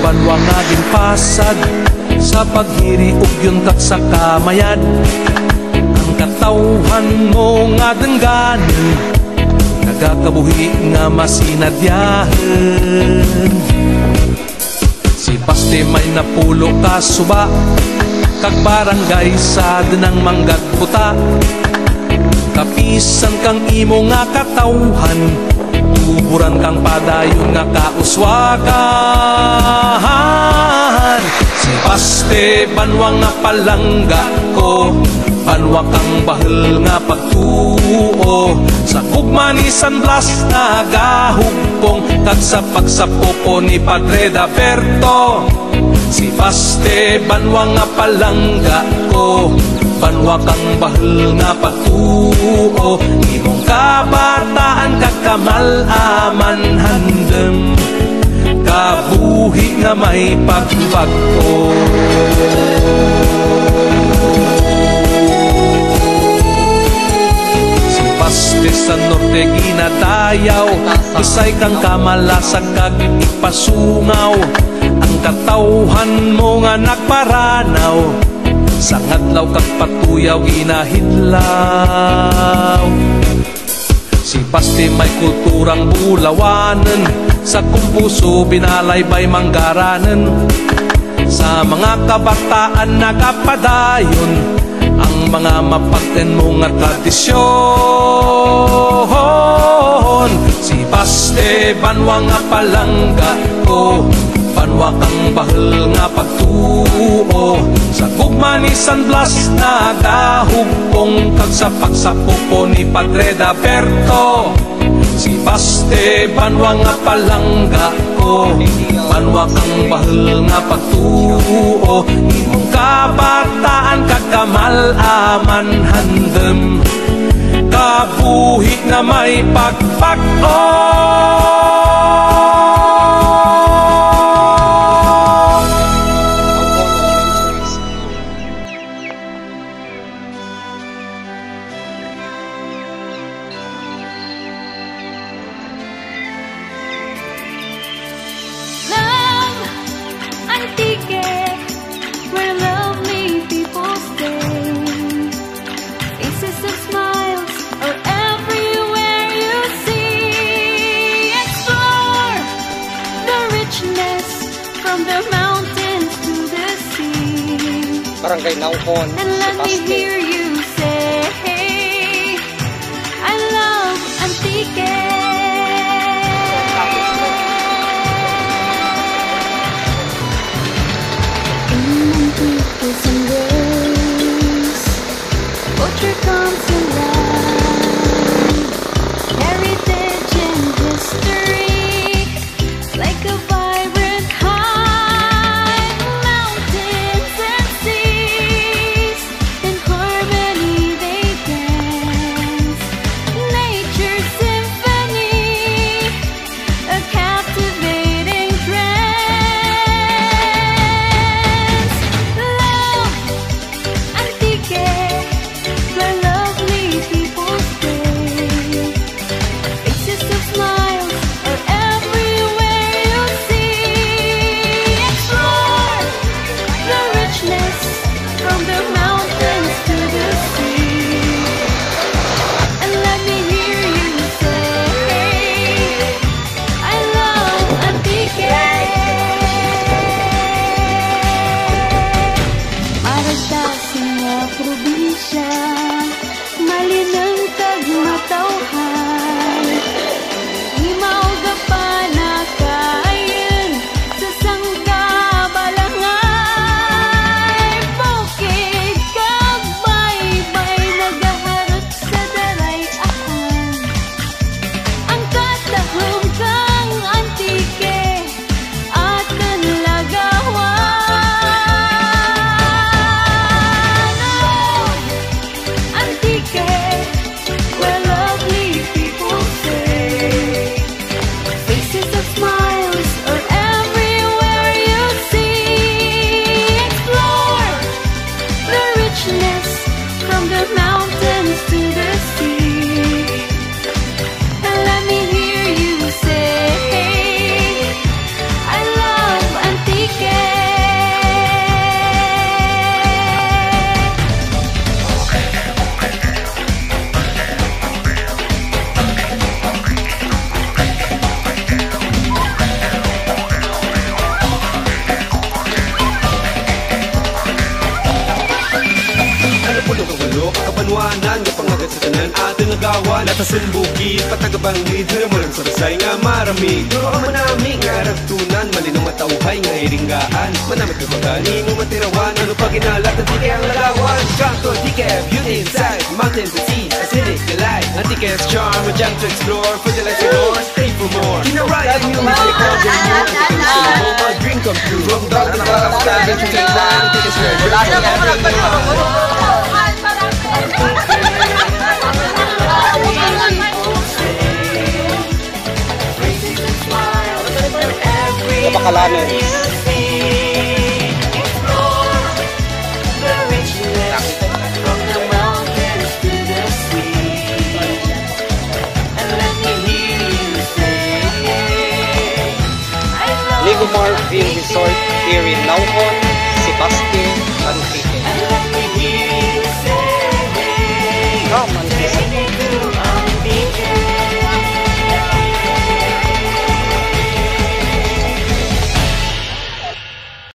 banwa nga ginpasad sa paghiri ug yun kag sa kamayad. Ang katawhan mo nga dengganen nagakabuhi nga masinadyahen. Si Paste may napulo ka suba kag barangay sa denang manggag buta. Kapisan kang imo nga katawhan, tuburan kang padayon nga kauswagan. Si Paste banwa nga palangga ko, banwa kang bahal nga pagtuo. Sa gugma ni San Blas nagahugpong kag sa pagsapopo ni Padre Daberto. Si Paste banwa nga palangga ko, banwa kang bahal nga pagtuo. Imong kabataan kakamalaman handem, kabuhi nga may pagbago. Si Paste sa norte ginadayaw, isay kang kamalasag kag ipasungaw. Ang katawhan mo nga nagparanaw, sa ngadlaw kag patuyaw ginahidlaw. Si Paste may kulturang bulawanen, sa kumpuso binalaybay manggaranen. Sa mga kabataan nagapadayon ang mga mapagten mo nga tradisyon. Si Paste banwa nga palangga ko, banwa kang bahal nga pagtuo. Sa gugma ni San Blas nagahugpong kag sa pagsapopo ni Padre Daberto. Si Paste banwa nga palangga ko, banwa kang bahal nga pagtuo. Imong kabataan kag kamalaman handem, kabuhi nga may pagbago. Barangay Nauhon, and let me hear you say, I love Antique. In Antiques and grace, culture comes alive, heritage and history, like a vibrant hive, mountains and seas, in harmony they dance, nature's symphony, a captivating trance. Love Antique, where lovely people stay, faces of smiles are everywhere you see. Explore the richness from the mountains to the sea, and let me hear you say, I love Antique. Para sa mga probinsya, malinang kag matawhan, himaw gapana kayen sa sangkabalangay, bukid kag baybay nagaharot sa daray ahan. Ang katahom kang Antique at kanlagawan. Oh, Antique, where lovely people stay, faces of smiles are everywhere you see. Explore the richness from the mountains to the sea, and let me hear you say, I love Antique. Pasunbukid, patagabangid, halamulang sarasay nga marami. Duro ka manami, nga ragtunan, malinong matauhay, nga iringgaan. Manamit ka magani, nung matirawan, ano pa ginalat, ang tike ang lagawan. Kanto, tike, beauty inside, mountains and seas, acidic delight. Ang tike's charm, a jam to explore, for the lights ignore, stay for more. Kinaraya music, all day more, my dream come true. From dog to dog, adventure take time, take a straight. Napakalanan. Ligomar Film Resort here in Nauhon, Sebastian, Antique.